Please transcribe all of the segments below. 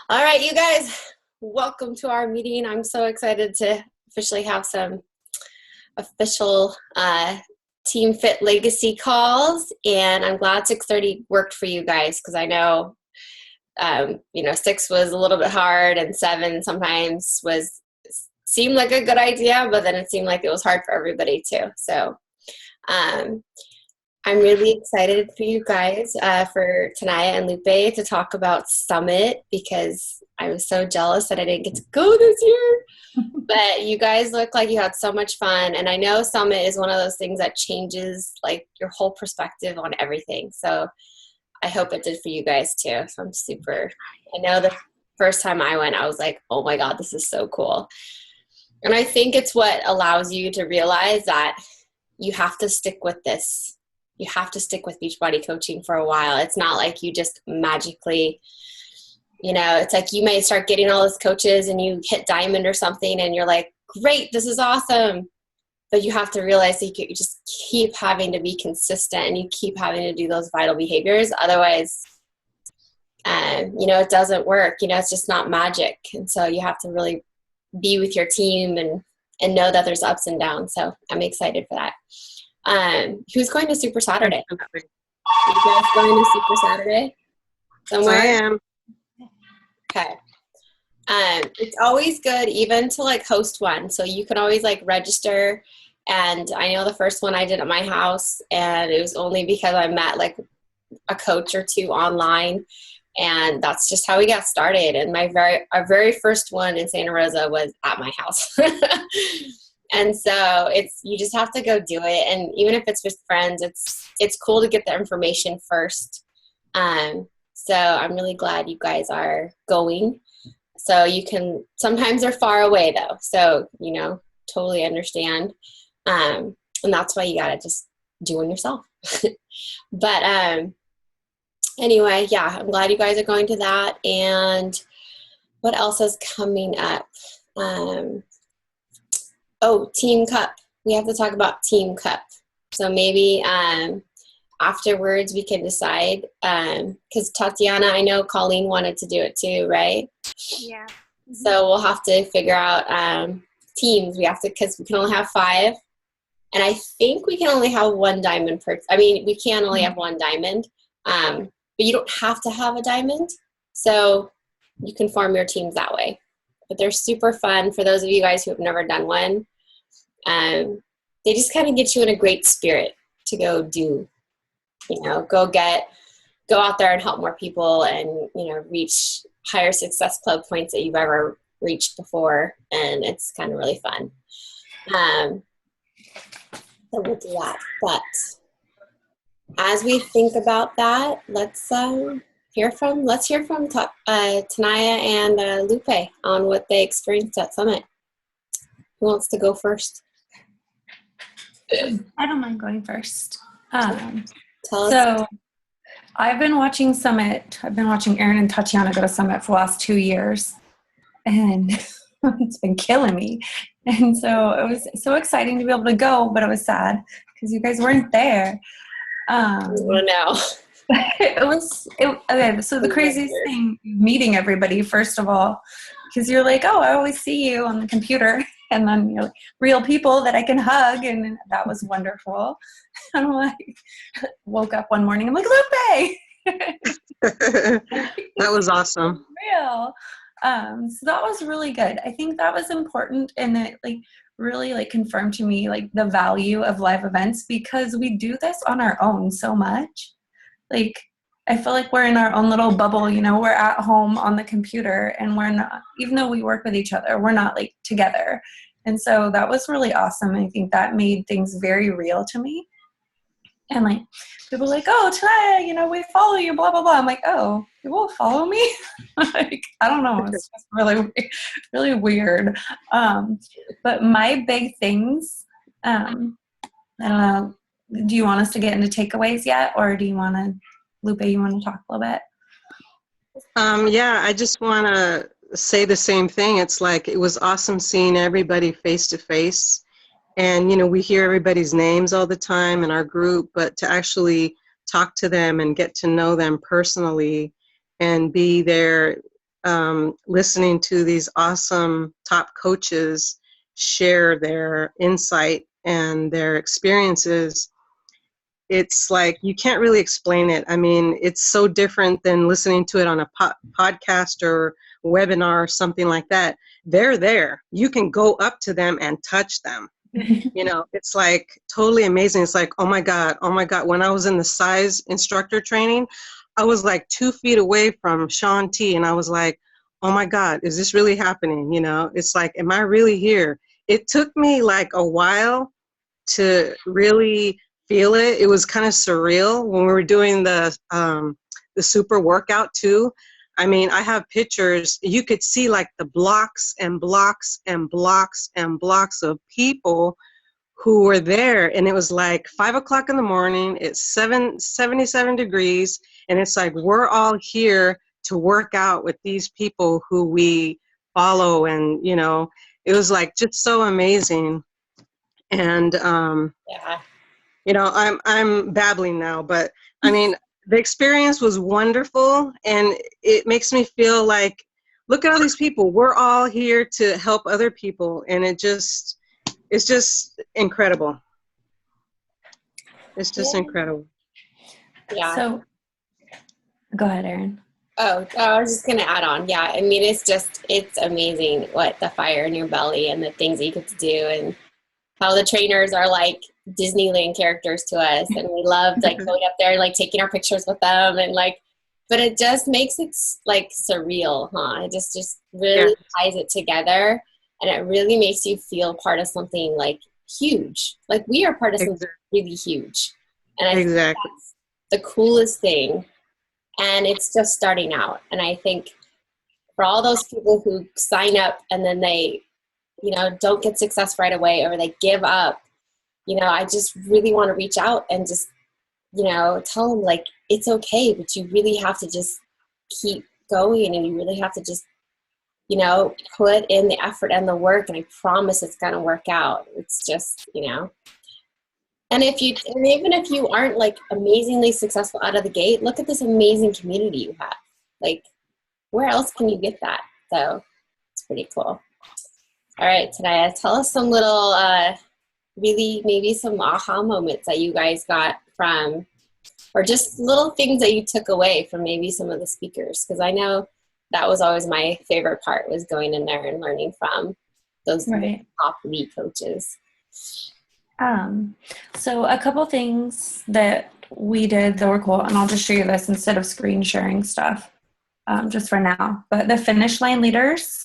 All right, you guys, welcome to our meeting. I'm so excited to officially have some official Team Fit Legacy calls, and I'm glad 6:30 worked for you guys because I know, 6 was a little bit hard, and 7 sometimes seemed like a good idea, but then it seemed like it was hard for everybody too. So um, I'm really excited for you guys, for Tanaya and Lupe to talk about Summit because I was so jealous that I didn't get to go this year. But you guys look like you had so much fun. And I know Summit is one of those things that changes like your whole perspective on everything. So I hope it did for you guys too. So I know the first time I went, I was like, oh my God, this is so cool. And I think it's what allows you to realize that you have to stick with this. You have to stick with Beachbody coaching for a while. It's not like you just magically, it's like you may start getting all those coaches and you hit diamond or something and you're like, great, this is awesome. But you have to realize that you just keep having to be consistent and you keep having to do those vital behaviors. Otherwise, it doesn't work. It's just not magic. And so you have to really be with your team and know that there's ups and downs. So I'm excited for that. Who's going to Super Saturday? You guys going to Super Saturday? Somewhere? I am. Okay. It's always good even to like host one. So you can always like register. And I know the first one I did at my house, and it was only because I met like a coach or two online. And that's just how we got started. And our very first one in Santa Rosa was at my house. And so you just have to go do it. And even if it's with friends, it's cool to get the information first. So I'm really glad you guys are going. So sometimes they're far away though. So, totally understand. And that's why you got to just do it yourself. But anyway, yeah, I'm glad you guys are going to that. And what else is coming up? Team Cup. We have to talk about Team Cup. So maybe afterwards we can decide, because Tatiana, I know Colleen wanted to do it too, right? Yeah. Mm-hmm. So we'll have to figure out teams. Because we can only have 5. And I think we can only have 1 diamond we can only have 1 diamond. But you don't have to have a diamond. So you can form your teams that way. But they're super fun for those of you guys who have never done one. They just kind of get you in a great spirit to go do, go out there and help more people and, reach higher success club points that you've ever reached before. And it's kind of really fun. So we'll do that. But as we think about that, let's hear from Tanaya and Lupe on what they experienced at Summit. Who wants to go first? I don't mind going first. Tell us. So I've been watching Summit. I've been watching Erin and Tatiana go to Summit for the last 2 years. And it's been killing me. And so it was so exciting to be able to go, but it was sad because you guys weren't there. No. Okay, so the craziest thing, meeting everybody, first of all, because you're like, oh, I always see you on the computer, and then you're like, real people that I can hug, and that was wonderful. And I'm like, woke up one morning, I'm like, Lupe! That was awesome. Real. So that was really good. I think that was important, and it really confirmed to me the value of live events, because we do this on our own so much. I feel like we're in our own little bubble, we're at home on the computer, and we're not, even though we work with each other, we're not together. And so that was really awesome. I think that made things very real to me. And people are like, oh, Tanaya, we follow you, blah, blah, blah. I'm like, oh, people follow me? I don't know. It's just really, really weird. But my big things, I don't know. Do you want us to get into takeaways yet? Or do you want to, Lupe, you want to talk a little bit? Yeah, I just want to say the same thing. It's it was awesome seeing everybody face to face. And, we hear everybody's names all the time in our group, but to actually talk to them and get to know them personally and be there listening to these awesome top coaches share their insight and their experiences, it's like you can't really explain it. I mean, it's so different than listening to it on a podcast or webinar or something like that. They're there. You can go up to them and touch them. You know, it's like totally amazing. It's like, oh my God. When I was in the size instructor training, I was like 2 feet away from Shaun T, and I was like, oh my God, is this really happening? You know, it's like, am I really here? It took me like a while to really feel it. It was kind of surreal when we were doing the super workout too. I mean, I have pictures. You could see like the blocks and blocks and blocks and blocks of people who were there. And it was like 5 o'clock in the morning. It's 77 degrees. And it's like, we're all here to work out with these people who we follow. And, you know, it was like just so amazing. And, Yeah. you know, I'm babbling now, but I mean, the experience was wonderful, and it makes me feel like, look at all these people. We're all here to help other people, and it's just incredible. It's just incredible. Yeah. So, go ahead, Erin. Oh, I was just going to add on. Yeah. I mean, it's amazing what the fire in your belly and the things that you get to do, and how the trainers are like Disneyland characters to us. And we loved like going up there and like taking our pictures with them, and like, but it just makes it like surreal, huh? It just really ties it together, and it really makes you feel part of something like huge. Like we are part of something really huge. And I think that's the coolest thing. And it's just starting out. And I think for all those people who sign up and then they, you know, don't get success right away, or they give up, you know, I just really want to reach out and just, you know, tell them like, it's okay, but you really have to just keep going, and you really have to just, you know, put in the effort and the work, and I promise it's going to work out. It's just, you know, and even if you aren't like amazingly successful out of the gate, look at this amazing community you have. Like, where else can you get that? So it's pretty cool. All right, Tanaya, tell us some little, really maybe some aha moments that you guys got from, or just little things that you took away from maybe some of the speakers. Because I know that was always my favorite part, was going in there and learning from those top elite coaches. So a couple things that we did that were cool, and I'll just show you this instead of screen sharing stuff, just for now. But the finish line leaders.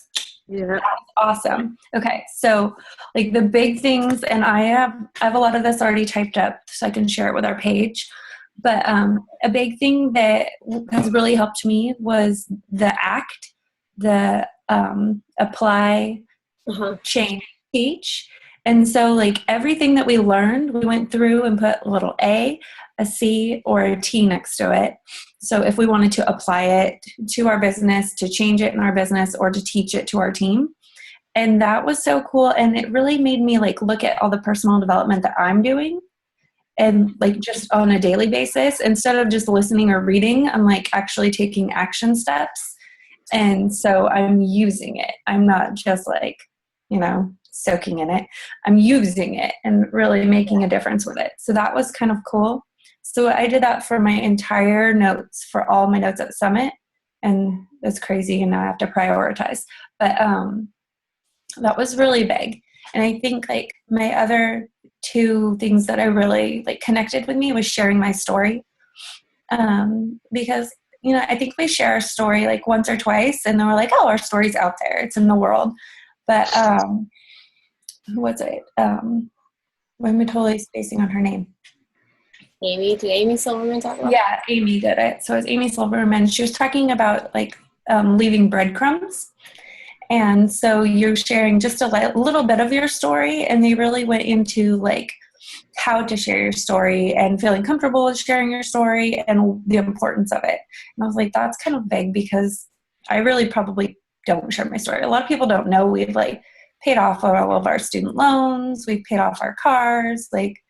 Yeah, awesome. Okay, so like the big things, and I have a lot of this already typed up so I can share it with our page. But a big thing that has really helped me was the ACT, the apply, change, teach. And so like everything that we learned, we went through and put a little A, a C, or a T next to it. So if we wanted to apply it to our business, to change it in our business, or to teach it to our team. And that was so cool. And it really made me like look at all the personal development that I'm doing, and like just on a daily basis, instead of just listening or reading, I'm like actually taking action steps. And so I'm using it. I'm not just like, you know, soaking in it. I'm using it and really making a difference with it. So that was kind of cool. So I did that for my entire notes, for all my notes at Summit, and it's crazy, and now I have to prioritize. But that was really big. And I think like my other two things that I really like connected with me was sharing my story. Because, you know, I think we share our story like once or twice, and then we're like, oh, our story's out there. It's in the world. But what's it? I'm totally spacing on her name. Amy, did Amy Silverman talk about Yeah, Amy did it. So it was Amy Silverman. She was talking about like leaving breadcrumbs. And so you're sharing just a little bit of your story, and they really went into like how to share your story and feeling comfortable with sharing your story and the importance of it. And I was like, that's kind of big, because I really probably don't share my story. A lot of people don't know we've like paid off all of our student loans. We've paid off our cars, like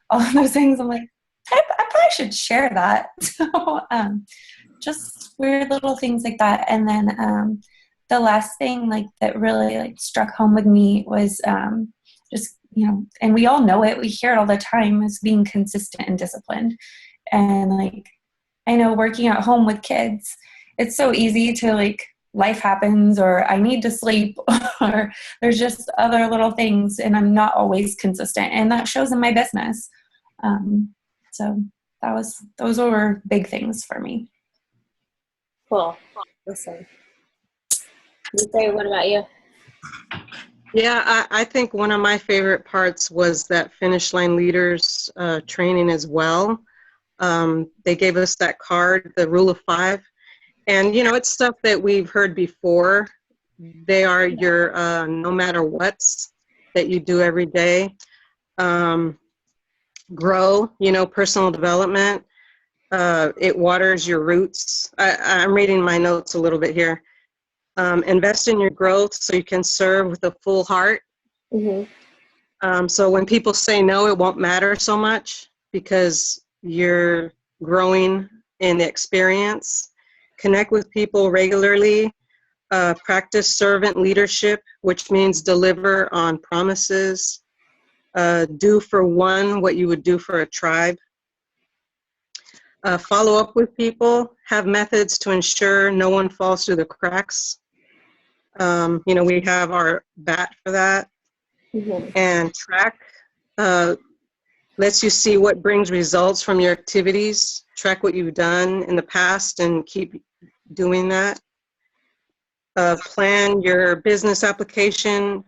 all of those things. I'm like, I probably should share that. So just weird little things like that. And then the last thing like that really like struck home with me was just, you know, and we all know it, we hear it all the time, is being consistent and disciplined. And like, I know working at home with kids, it's so easy to like, life happens, or I need to sleep, or there's just other little things, and I'm not always consistent, and that shows in my business. So those were big things for me. Cool. Awesome. Lisa, what about you? Yeah, I think one of my favorite parts was that Finish Line Leaders training as well. They gave us that card, the Rule of 5. And, you know, it's stuff that we've heard before. They are your no matter what's that you do every day. Grow, you know, personal development. It waters your roots. I'm reading my notes a little bit here. Invest in your growth so you can serve with a full heart. Mm-hmm. So when people say no, it won't matter so much because you're growing in the experience. Connect with people regularly. Practice servant leadership, which means deliver on promises. Do for one what you would do for a tribe. Follow up with people. Have methods to ensure no one falls through the cracks. You know, we have our BAT for that. Mm-hmm. And track lets you see what brings results from your activities. Track what you've done in the past and keep doing that. Plan your business application,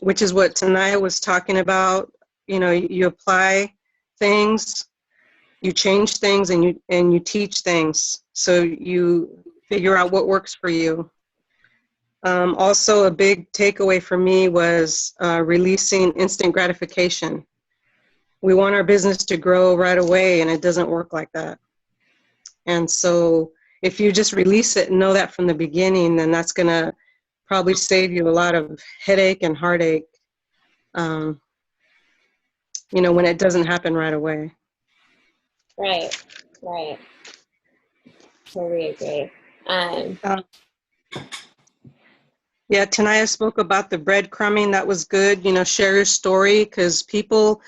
which is what Tanaya was talking about. You know, you apply things, you change things, and you teach things. So you figure out what works for you. Also, a big takeaway for me was releasing instant gratification. We want our business to grow right away, and it doesn't work like that. And so if you just release it and know that from the beginning, then that's going to probably save you a lot of headache and heartache, you know, when it doesn't happen right away. Right. Totally agree. Yeah, Tanaya spoke about the breadcrumbing. That was good. You know, share your story because people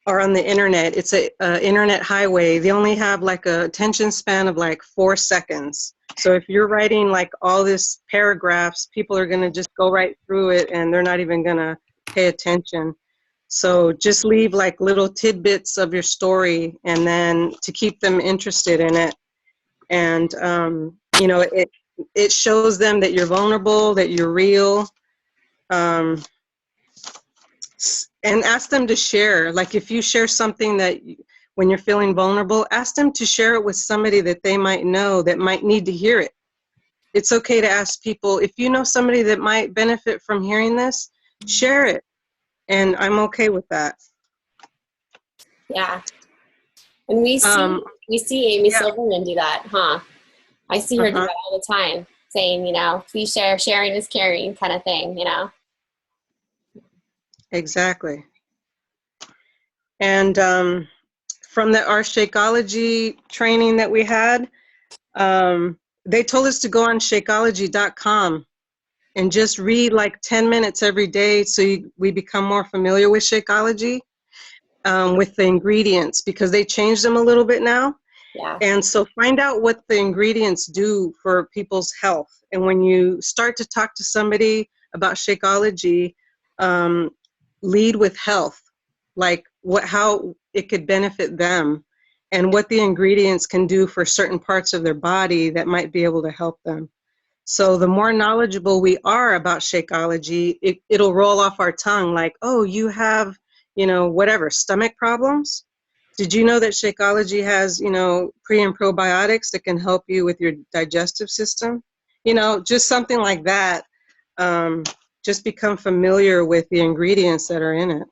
are on the internet. It's a internet highway. They only have like a attention span of like 4 seconds. So if you're writing like all this paragraphs, people are going to just go right through it and they're not even going to pay attention. So just leave like little tidbits of your story and then to keep them interested in it. And, you know, it shows them that you're vulnerable, that you're real. And ask them to share. Like if you share something that when you're feeling vulnerable, ask them to share it with somebody that they might know that might need to hear it. It's okay to ask people, if you know somebody that might benefit from hearing this, share it. And I'm okay with that. Yeah. And we see Amy Silverman do that, huh? I see her do that all the time, saying, you know, please share, sharing is caring kind of thing, you know? Exactly. And from our Shakeology training that we had, they told us to go on Shakeology.com and just read like 10 minutes every day so we become more familiar with Shakeology, with the ingredients, because they changed them a little bit now. Yeah. And so find out what the ingredients do for people's health. And when you start to talk to somebody about Shakeology, lead with health, like how it could benefit them and what the ingredients can do for certain parts of their body that might be able to help them. So the more knowledgeable we are about Shakeology, it'll roll off our tongue like, oh, you have, you know, whatever, stomach problems. Did you know that Shakeology has, you know, pre and probiotics that can help you with your digestive system? You know, just something like that. Just become familiar with the ingredients that are in it.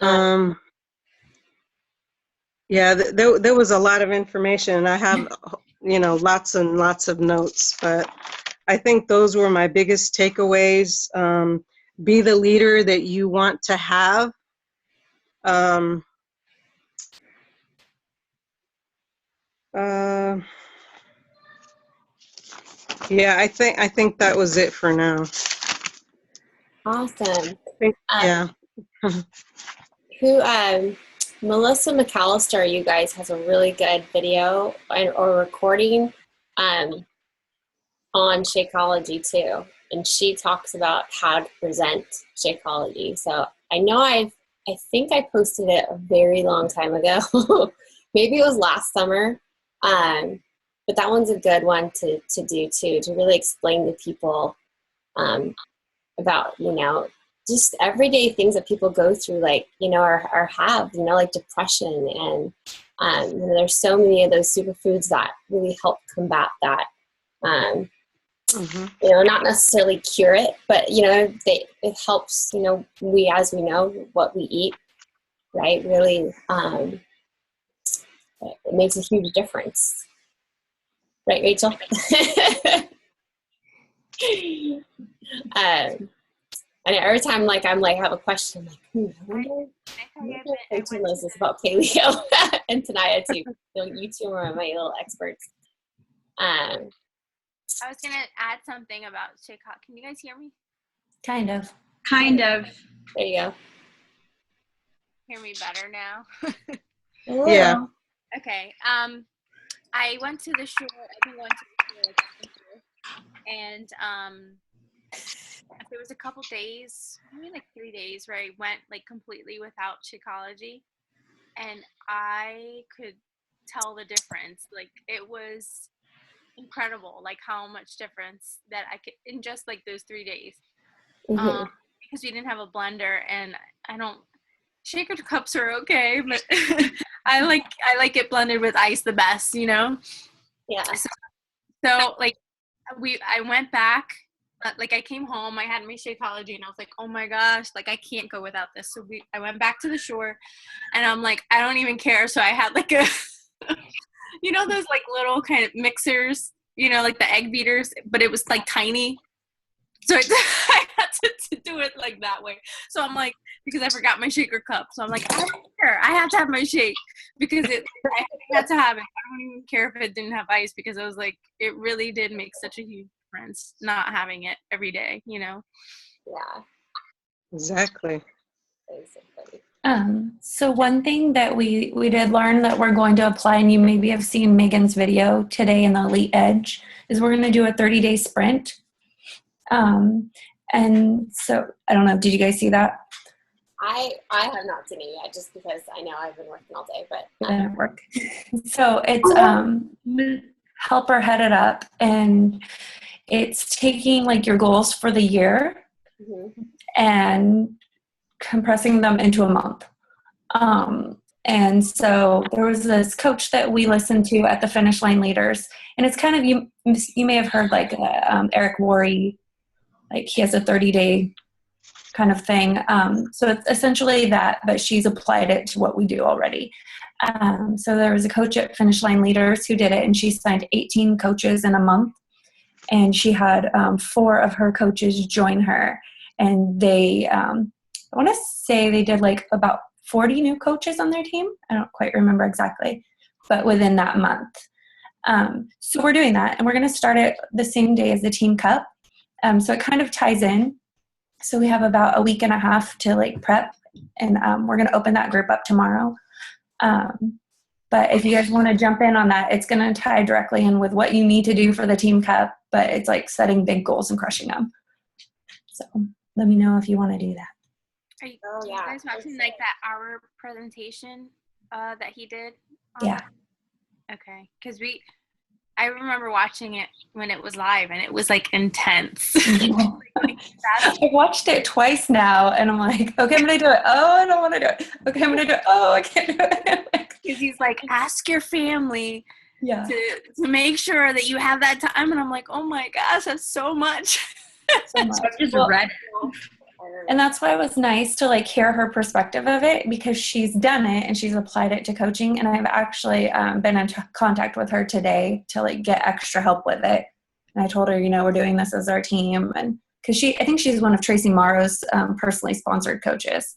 Yeah. Yeah, there was a lot of information. I have, you know, lots and lots of notes, but I think those were my biggest takeaways. Be the leader that you want to have. Uh, yeah, I think that was it for now. Awesome. Uh, Yeah. Melissa McAllister, you guys, has a really good video or recording um, on Shakeology too. And she talks about how to present Shakeology. So I think I posted it a very long time ago. Maybe it was last summer. But that one's a good one to do too, to really explain to people about, just everyday things that people go through, like, or have, like depression. And, there's so many of those superfoods that really help combat that. Not necessarily cure it, but, it helps, as we know what we eat, right? Really, it makes a huge difference. Right, Rachel? And every time, I'm have a question, I wonder if Rachel knows this about paleo and Tanaya too. You two are my little experts. I was gonna add something about Shakeology. Can you guys hear me? Kind of. There you go. Hear me better now? Yeah. Okay. I went to the shore. I've been going to the shore and there was a couple days, maybe 3 days, where I went completely without Shakeology, and I could tell the difference. It was incredible, how much difference that I could in just those 3 days. Because we didn't have a blender, and I don't. Shaker cups are okay, but I like it blended with ice the best, Yeah. So I went back. I came home, I had my Shakeology, and I was like, oh my gosh, I can't go without this. So I went back to the shore, and I'm like, I don't even care. So I had a, those little kind of mixers, the egg beaters, but it was tiny. So I had to do it that way. So I'm because I forgot my shaker cup. So I'm I don't care. I have to have my shake because I had to have it. I don't even care if it didn't have ice, because I was it really did make such a huge difference not having it every day, Yeah. Exactly. Basically. So one thing that we did learn that we're going to apply, and you maybe have seen Megan's video today in the Elite Edge, is we're going to do a 30-day sprint. And so I don't know, did you guys see that? I have not seen it yet, just because I know I've been working all day, but Didn't work. So it's help her head it up, and it's taking your goals for the year and compressing them into a month. And so there was this coach that we listened to at the Finish Line Leaders, and it's kind of, you may have heard Eric Worre, he has a 30-day kind of thing. So it's essentially that, but she's applied it to what we do already. So there was a coach at Finish Line Leaders who did it, and she signed 18 coaches in a month, and she had 4 of her coaches join her, and they I want to say they did about 40 new coaches on their team. I don't quite remember exactly, but within that month. So we're doing that, and we're going to start it the same day as the Team Cup. So it kind of ties in. So we have about a week and a half to prep, and we're going to open that group up tomorrow. But if you guys want to jump in on that, it's going to tie directly in with what you need to do for the Team Cup, but it's setting big goals and crushing them. So let me know if you want to do that. Are you guys watching that hour presentation that he did? Yeah. Okay, because I remember watching it when it was live, and it was intense. I watched it twice now, and I'm okay, I'm going to do it. Oh, I don't want to do it. Okay, I'm going to do it. Oh, I can't do it. Because he's ask your family yeah. to make sure that you have that time. And I'm oh my gosh, that's so much. So much. I just read it. And that's why it was nice to hear her perspective of it, because she's done it and she's applied it to coaching. And I've actually been in contact with her today to get extra help with it. And I told her, we're doing this as our team, and because I think she's one of Tracy Morrow's personally sponsored coaches.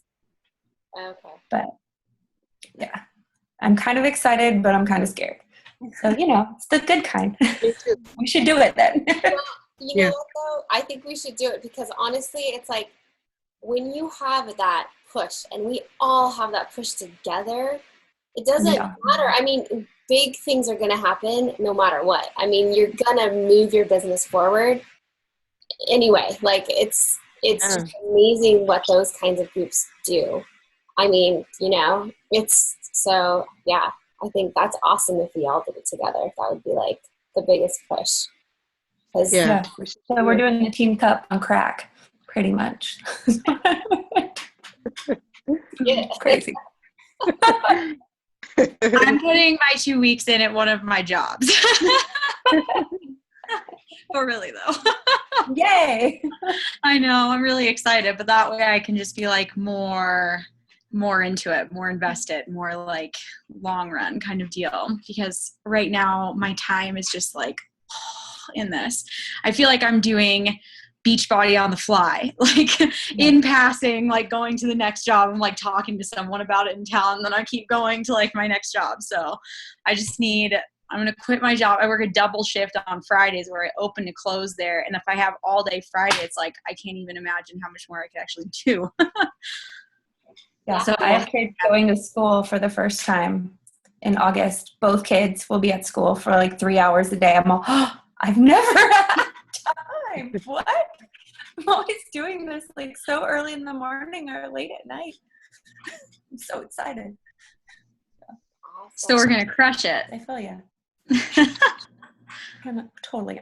Okay. But yeah, I'm kind of excited, but I'm kind of scared. So, it's the good kind. Me too. We should do it then. You Yeah. know what though? I think we should do it because honestly, it's like when you have that push and we all have that push together, it doesn't Yeah. matter. I mean, big things are going to happen no matter what. I mean, you're going to move your business forward anyway. Like it's just amazing what those kinds of groups do. I mean, it's so, yeah, I think that's awesome if we all did it together. That would be like the biggest push. 'Cause- Yeah. So we're doing the team cup on crack, pretty much. Yeah. Crazy. I'm putting my 2 weeks in at one of my jobs. But really though. Yay. I know, I'm really excited, but that way I can just be like more into it, more invested, more like long run kind of deal. Because right now my time is just like in this. I feel like I'm doing Beachbody on the fly, like in passing, like going to the next job. I'm like talking to someone about it in town, and then I keep going to like my next job. So I'm going to quit my job. I work a double shift on Fridays where I open to close there. And if I have all day Friday, it's like, I can't even imagine how much more I could actually do. Yeah, so I have kids going to school for the first time in August. Both kids will be at school for like 3 hours a day. I'm all, I've never had time. What? I'm always doing this like so early in the morning or late at night. I'm so excited. So we're going to crush it. I feel you. I'm totally.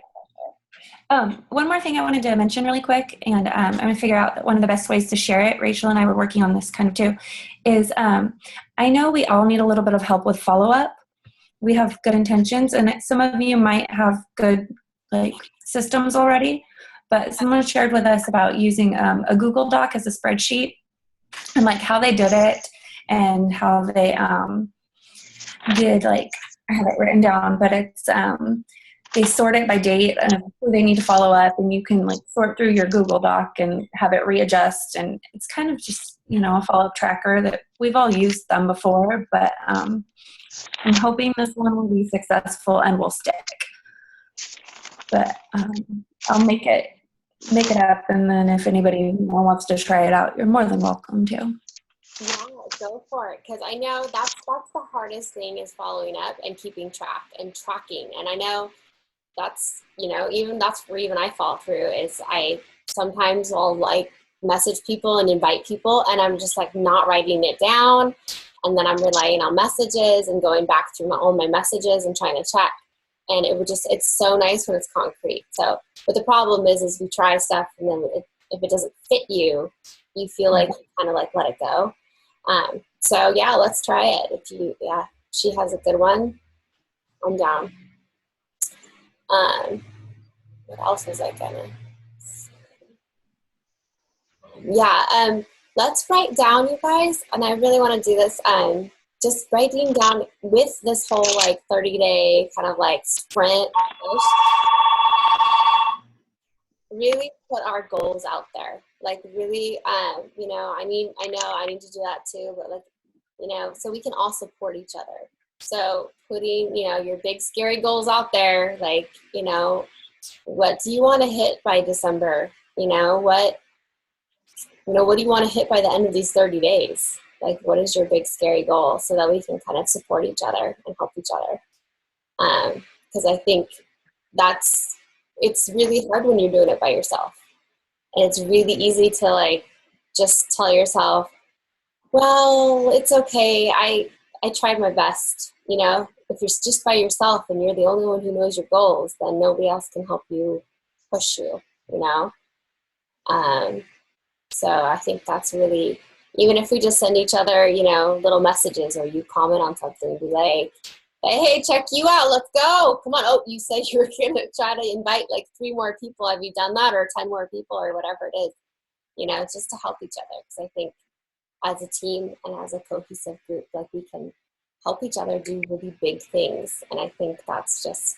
One more thing I wanted to mention really quick, and I'm going to figure out one of the best ways to share it. Rachel and I were working on this kind of too, is I know we all need a little bit of help with follow-up. We have good intentions, and some of you might have good like systems already, but someone shared with us about using a Google Doc as a spreadsheet and like how they did it and how they did like, I have it written down, but it's they sort it by date and who they need to follow up, and you can like sort through your Google Doc and have it readjust, and it's kind of just a follow-up tracker that we've all used them before, but I'm hoping this one will be successful and will stick. But I'll make it up, and then if anybody wants to try it out, you're more than welcome to. Yeah, go for it. Because I know that's the hardest thing is following up and keeping track and tracking. And I know that's, even that's where even I fall through is I sometimes will like message people and invite people and I'm just like not writing it down. And then I'm relying on messages and going back through all my messages and trying to check. And it's so nice when it's concrete. So, but the problem is we try stuff and then if it doesn't fit you, you feel like you kind of like let it go. So yeah, let's try it. She has a good one. I'm down. What else was I gonna say? Yeah, let's write down, you guys, and I really want to do this. Just writing down with this whole like 30-day kind of like sprint. Really put our goals out there. Like really, I know I need to do that too, but like, so we can all support each other. So putting, your big scary goals out there, like, what do you want to hit by December? What do you want to hit by the end of these 30 days? Like, what is your big scary goal so that we can kind of support each other and help each other? Because I think it's really hard when you're doing it by yourself. And it's really easy to like, just tell yourself, well, it's okay. I tried my best. If you're just by yourself and you're the only one who knows your goals, then nobody else can help you push you, So I think that's really, even if we just send each other, little messages or you comment on something, be like, hey, check you out. Let's go. Come on. Oh, you said you were going to try to invite like 3 more people. Have you done that? Or 10 more people or whatever it is, just to help each other. Because I think as a team and as a cohesive group, like we can help each other do really big things. And I think that's just,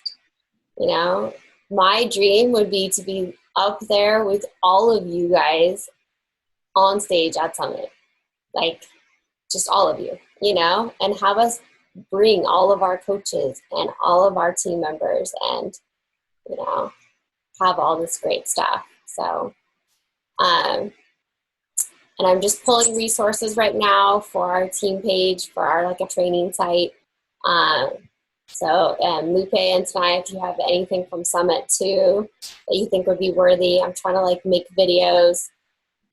my dream would be to be up there with all of you guys on stage at Summit. Like just all of you, and have us bring all of our coaches and all of our team members and, you know, have all this great stuff. So, and I'm just pulling resources right now for our team page for our like a training site. So Lupe and Tanaya, if you have anything from Summit too that you think would be worthy, I'm trying to like make videos.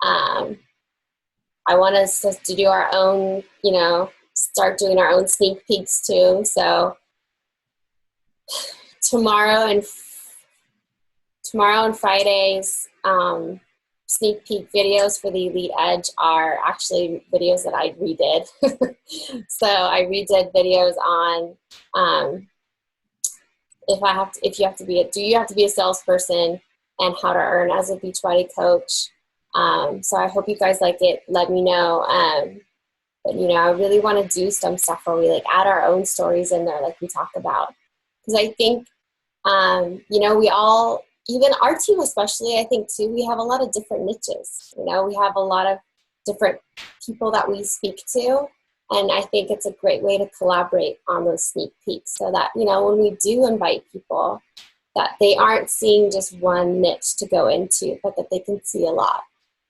I want us to do our own, you know, start doing our own sneak peeks too. So tomorrow and Friday's sneak peek videos for the Elite Edge are actually videos that I redid. So I redid videos on do you have to be a salesperson and how to earn as a Beachbody coach. So I hope you guys like it. Let me know. But you know, I really want to do some stuff where we like add our own stories in there, like we talk about, because I think you know, we all, even our team especially, I think too, we have a lot of different niches. You know, we have a lot of different people that we speak to, and I think it's a great way to collaborate on those sneak peeks so that, you know, when we do invite people, that they aren't seeing just one niche to go into, but that they can see a lot.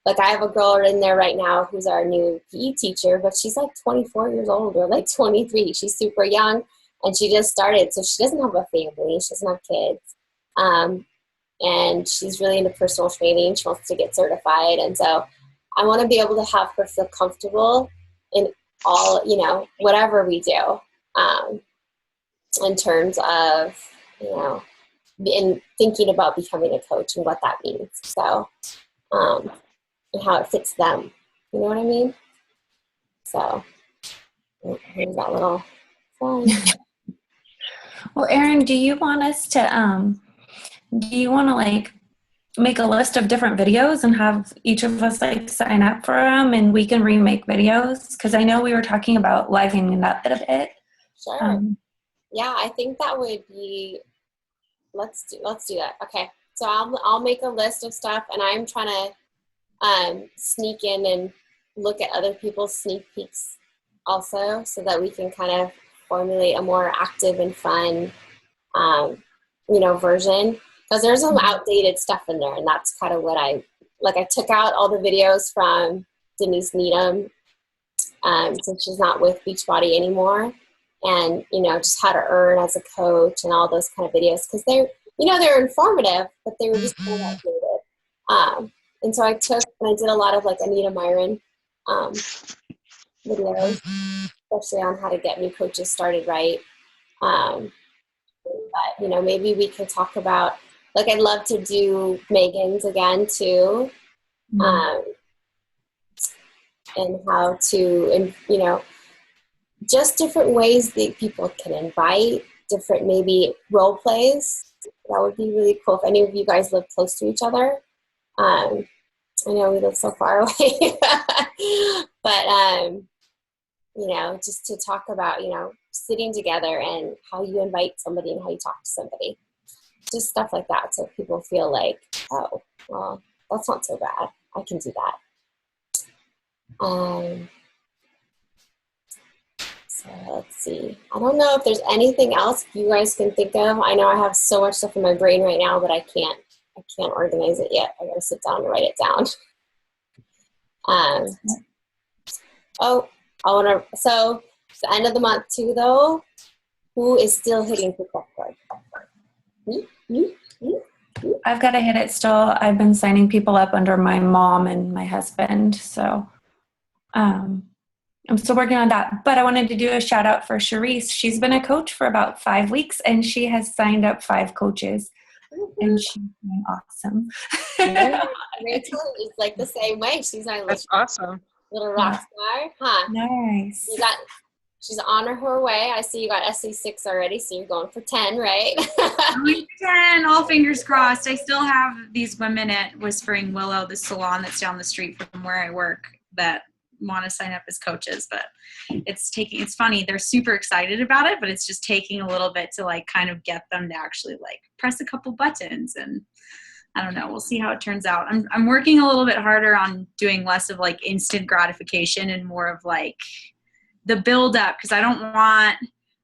Like I have a girl in there right now who's our new PE teacher, but she's like 24 years old or like 23. She's super young and she just started. So she doesn't have a family. She doesn't have kids. And she's really into personal training. She wants to get certified. And so I want to be able to have her feel comfortable in all, you know, whatever we do, in terms of, you know, in thinking about becoming a coach and what that means. So, and how it fits them. You know what I mean? So here's that little fun. Well, Erin, do you want to like make a list of different videos and have each of us like sign up for them and we can remake videos? Because I know we were talking about livening that bit a bit. Sure. Yeah, I think that would be, let's do that. Okay. So I'll make a list of stuff, and I'm trying to sneak in and look at other people's sneak peeks also, so that we can kind of formulate a more active and fun, you know, version. Because there's some outdated stuff in there, and that's kind of what I took out all the videos from Denise Needham, since she's not with Beachbody anymore, and, you know, just how to earn as a coach and all those kind of videos, because they're, you know, they're informative, but they were just kind of outdated. And so I did a lot of like Anita Myron videos, especially on how to get new coaches started right. But, you know, maybe we could talk about, like, I'd love to do Megan's again too. And how to, and, you know, just different ways that people can invite, different maybe role plays. That would be really cool if any of you guys live close to each other. I know we live so far away, but, you know, just to talk about, you know, sitting together and how you invite somebody and how you talk to somebody. Just stuff like that, so people feel like, oh, well, that's not so bad. I can do that. So let's see. I don't know if there's anything else you guys can think of. I know I have so much stuff in my brain right now, but I can't organize it yet. I gotta sit down and write it down. So it's the end of the month too, though. Who is still hitting the clockwork? I've got to hit it still. I've been signing people up under my mom and my husband. So I'm still working on that. But I wanted to do a shout out for Charisse. She's been a coach for about 5 weeks, and she has signed up 5 coaches. And she's doing awesome. Rachel is like the same way. She's my That's awesome. little rock star. Huh? Nice. She's on her way. I see you got SC6 already, so you're going for 10, right? 10, all fingers crossed. I still have these women at Whispering Willow, the salon that's down the street from where I work, that want to sign up as coaches, but it's funny. They're super excited about it, but it's just taking a little bit to like kind of get them to actually like press a couple buttons, and I don't know. We'll see how it turns out. I'm working a little bit harder on doing less of like instant gratification and more of like the build up, because I don't want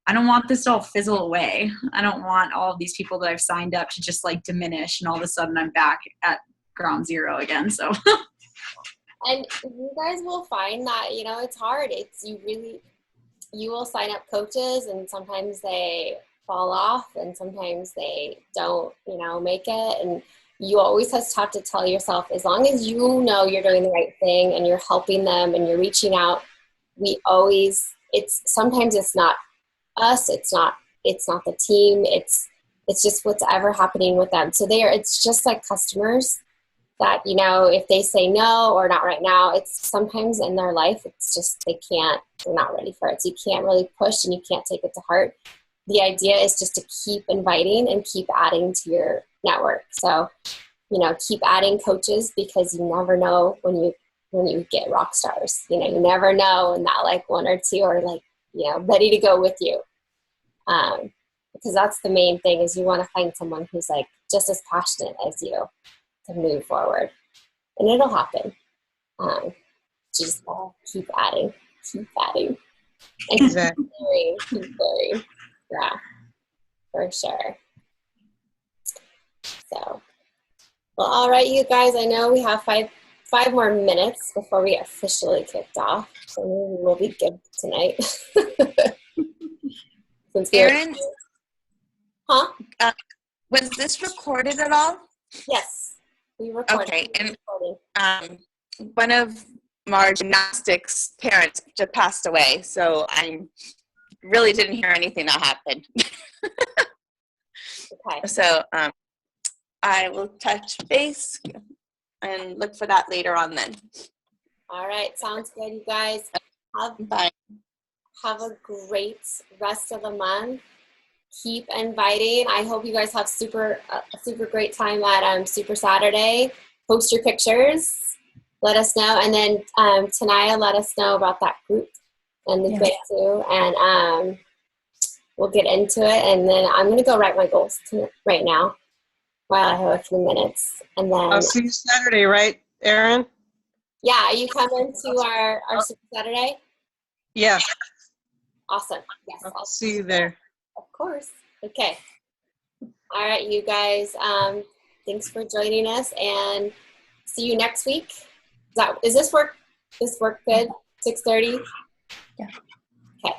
I don't want this to all fizzle away. I don't want all of these people that I've signed up to just like diminish and all of a sudden I'm back at ground zero again. So And you guys will find that, it's hard. You will sign up coaches and sometimes they fall off and sometimes they don't, make it. And you always have to tell yourself, as long as you know you're doing the right thing and you're helping them and you're reaching out, sometimes it's not us, it's not the team, it's just what's ever happening with them. So it's just like customers that, if they say no or not right now, it's sometimes in their life, it's just they're not ready for it. So you can't really push and you can't take it to heart. The idea is just to keep inviting and keep adding to your network. So, keep adding coaches because you never know when you get rock stars. You never know when that like one or two are like, ready to go with you. Because that's the main thing is you want to find someone who's like just as passionate as you to move forward. And it'll happen. Just keep adding. And Exactly. keep clearing. Yeah, for sure. So, well, all right, you guys, I know we have five more minutes before we get officially kicked off. So maybe we'll be good tonight. Since Erin, Huh? was this recorded at all? Yes, we recorded. Okay, and Recording. one of our gymnastics parents just passed away, so I really didn't hear anything that happened. Okay. So I will touch base and look for that later on then. All right, sounds good, you guys. Bye. Have a great rest of the month. Keep inviting. I hope you guys have a super great time at Super Saturday. Post your pictures. Let us know. And then Tanaya, let us know about that group and the fit too. And we'll get into it. And then I'm going to go write my goals right now while I have a few minutes. And then I'll see you Saturday, right, Erin? yeah, are you coming to our Super Saturday? Yeah, Awesome. Yes, I'll see you there. Of course. Okay. All right, you guys. Thanks for joining us, and see you next week. Is this work? This work good? 6:30. Yeah. Okay.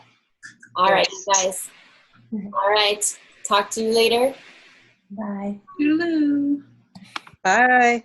All right, you guys. All right. Talk to you later. Bye. Toodaloo. Bye.